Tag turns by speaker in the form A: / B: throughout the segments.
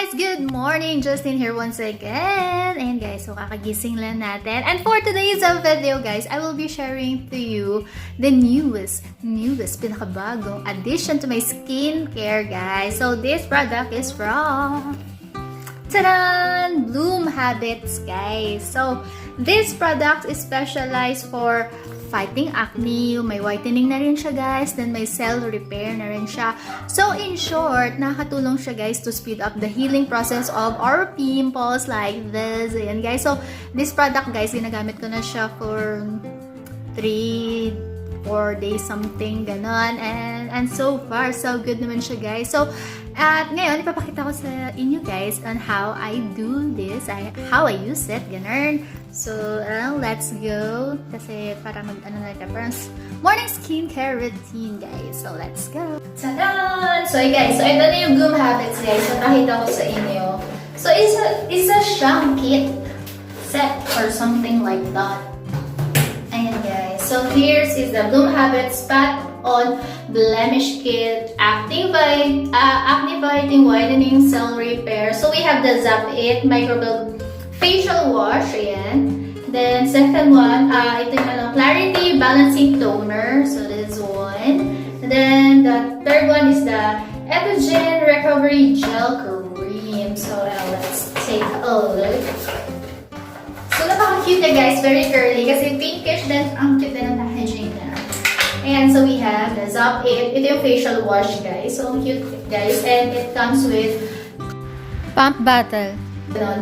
A: guys! Good morning! Jastine here once again. And guys, so kakagising lang natin. And for today's video guys, I will be sharing to you the newest, pinakabagong addition to my skincare guys. So this product is from BloomHabits guys. So this product is specialized for fighting acne, may whitening na rin siya guys, then may cell repair na rin siya. So in short, nakakatulong siya guys to speed up the healing process of our pimples like this. Ayan guys, so this product guys, ginagamit ko na siya for 3-4 days something ganon, and so far so good naman siya guys. So at ngayon ipapakita ko sa inyo guys on how I do this, how I use it, ganon. So let's go kasi para mag-ano na ito, parang morning skincare routine guys. So let's go. Tada! So guys, so ito na yung BloomHabits guys, so pakita ko sa inyo. So isa siyang kit set or something like that. Ayan guys, so here is the BloomHabits Spot on Blemish Kit, Acne Fighting Whitening Cell Repair. So we have the Zap It Microbial Facial Wash, ayan. Then second one, ito yung Clarity Balancing Toner. So this is one. And then the third one is the Etogen Recovery Gel Cream. So let's take a look. So napaka-cute na guys, very curly kasi pinkish, then ang cute din ng packaging na. And so we have the Zap It. Ito yung facial wash guys. So cute guys, and it comes with pump bottle.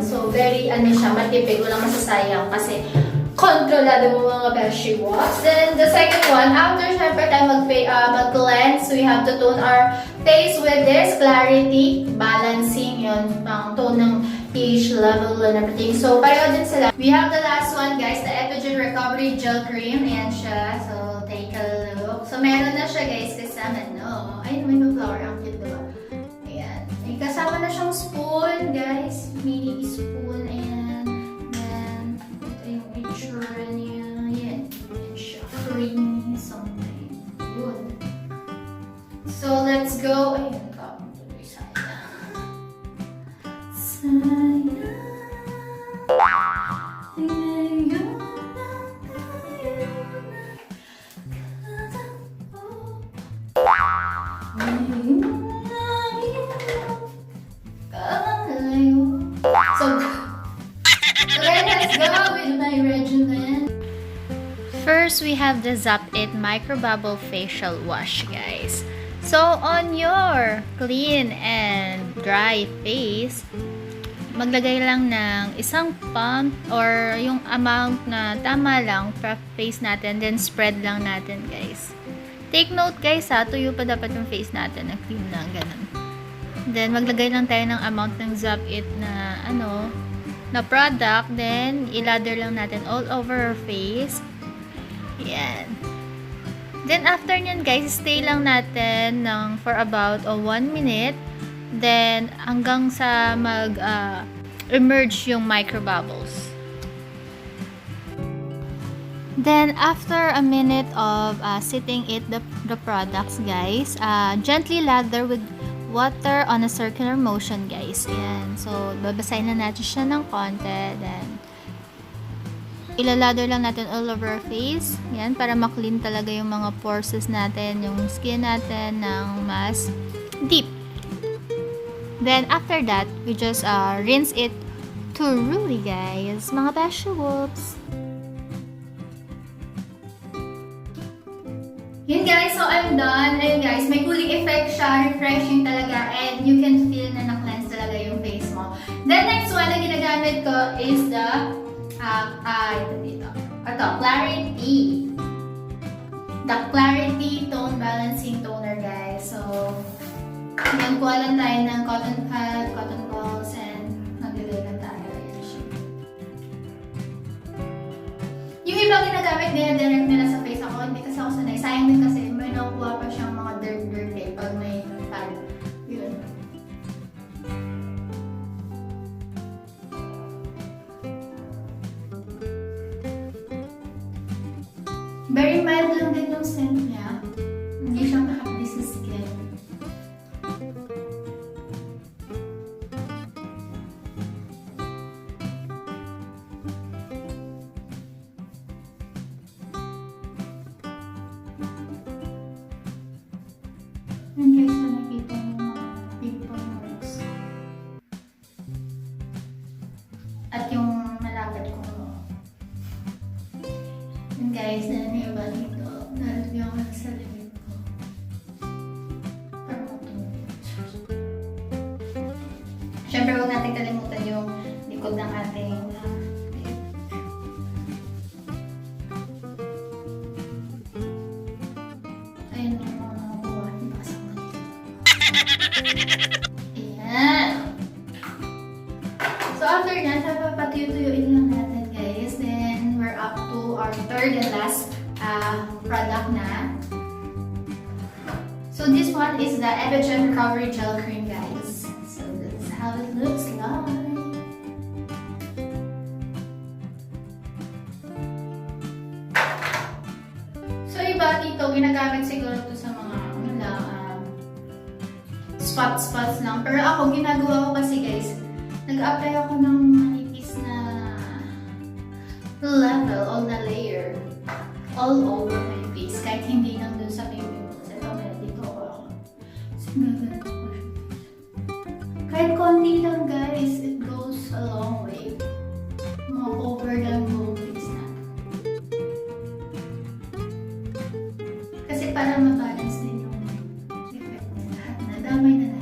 A: So very siya, matipid, walang masasayang kasi kontrolado mo mga beshi wash. Then the second one, after syempre tayo mag-cleanse, we have to tone our face with this Clarity Balancing, yun, pang tone ng pH level and everything. So pareho din sila. We have the last one guys, the Etogen Recovery Gel Cream. Ayan siya. So take a look. So meron na siya guys kasama, no? Ayun, may flower. Ang cute, diba? Ayan. May kasama na siyang spoon guys. Mini spoon. Ayan. Then, ito yung picture niya. Ayan. Ayan siya. Creamy something. Good. So let's go. Ayan. Let's go with my regimen. First, we have the Zap It Microbubble Facial Wash, guys. So, on your clean and dry face, maglagay lang ng isang pump or yung amount na tama lang para face natin, then spread lang natin, guys. Take note, guys, ha, tuyo pa dapat yung face natin, na clean lang, ganun. Then, maglagay lang tayo ng amount ng Zap It na, na product, then ilather lang natin all over our face. Yan. Then after nyan guys, stay lang natin for about 1 minute. Then hanggang sa emerge yung microbubbles. Then after a minute of sitting the products guys, gently lather with water on a circular motion guys. Ayan. So, babasahin na natin siya ng konti. Then, ilalather lang natin all over our face. Ayan. Para ma-clean talaga yung mga pores natin, yung skin natin ng mas deep. Then, after that, we just rinse it thoroughly guys. Mga basho whoops. Yun guys, so I'm done. Ayun guys, may cooling effect siya, refreshing talaga, and you can feel na na-cleanse talaga yung face mo. Then next one na ginagamit ko is the Clarity. The Clarity Tone Balancing Toner guys. So, yan, kuha lang tayo ng cotton pad, cotton balls, and maglagay lang tayo. Ayan siya. Yung iba ginagamit direct nila sa face ako, hindi kasi ako sanay. Sayang din kasi may nakukuha pa siyang mga dirt pag may pad. Yun. Very mild lang din yung scent niya. Hindi siya makapis sa skin. At yung malapit ko. Yun guys, na yung iba dito. Nalagyan ko sa limit ko. Para matulog. Siyempre, huwag natin kalimutan yung likod ng ating lip. Ayun yung mga nakuha. Napakasama dito. Ayan. So after that, papatuyuin lang natin guys. Then we're up to our third and last product na. So this one is the Epigen Recovery Gel Cream guys. So that's how it looks like. So iba dito, ginagamit siguro to sa mga spots lang. Pero ako, ginagawa ko kasi guys, nag-apply ako ng manipis na level, all na layer, all over my face. Kahit hindi lang dun sa pimples. Ito, dito ako. Kahit konti lang guys, it goes a long way. Ma-cover lang yung face natin. Kasi para ma-balance din yung effect na lahat. Nadamay na natin.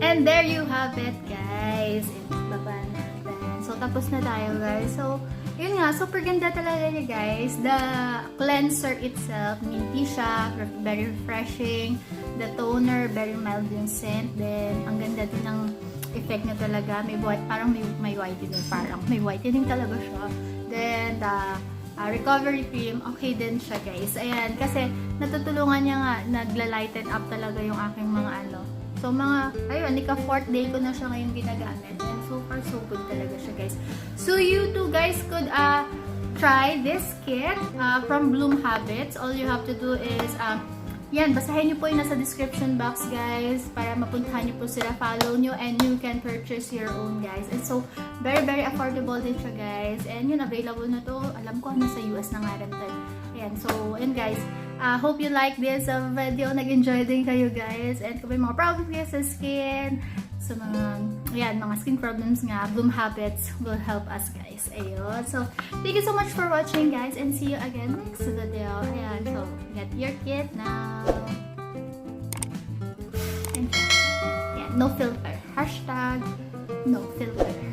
A: And there you have it, guys. Baba natin. So, tapos na tayo, guys. So, yun nga. Super ganda talaga niya, guys. The cleanser itself, minty siya. Very refreshing. The toner, very mild yung scent. Then, ang ganda din ng effect na talaga. Parang may whitening. Parang may whitening talaga siya. Then, the recovery cream, okay din siya, guys. Ayan, kasi natutulungan niya nga, nagla-lighten up talaga yung aking mga So, ayun, ika-4th day ko na siya ngayon ginagamit. And so far, so good talaga siya, guys. So, you too, guys, could try this kit from BloomHabits. All you have to do is, yan, basahin nyo po yung nasa description box, guys, para mapuntahan nyo po sila, follow nyo, and you can purchase your own, guys. And so, very, very affordable din siya, guys. And yun, available na to. Alam ko, nasa US na nga rin to. Ayan, so, and guys, hope you like this video. Nag-enjoy din kayo, guys. And kung may mga problems kayo sa skin, sa mga skin problems nga, BloomHabits will help us, guys. Ayun. So, thank you so much for watching, guys. And see you again next video. Ayan. So, get your kit now. And, yeah, no filter. #, no filter.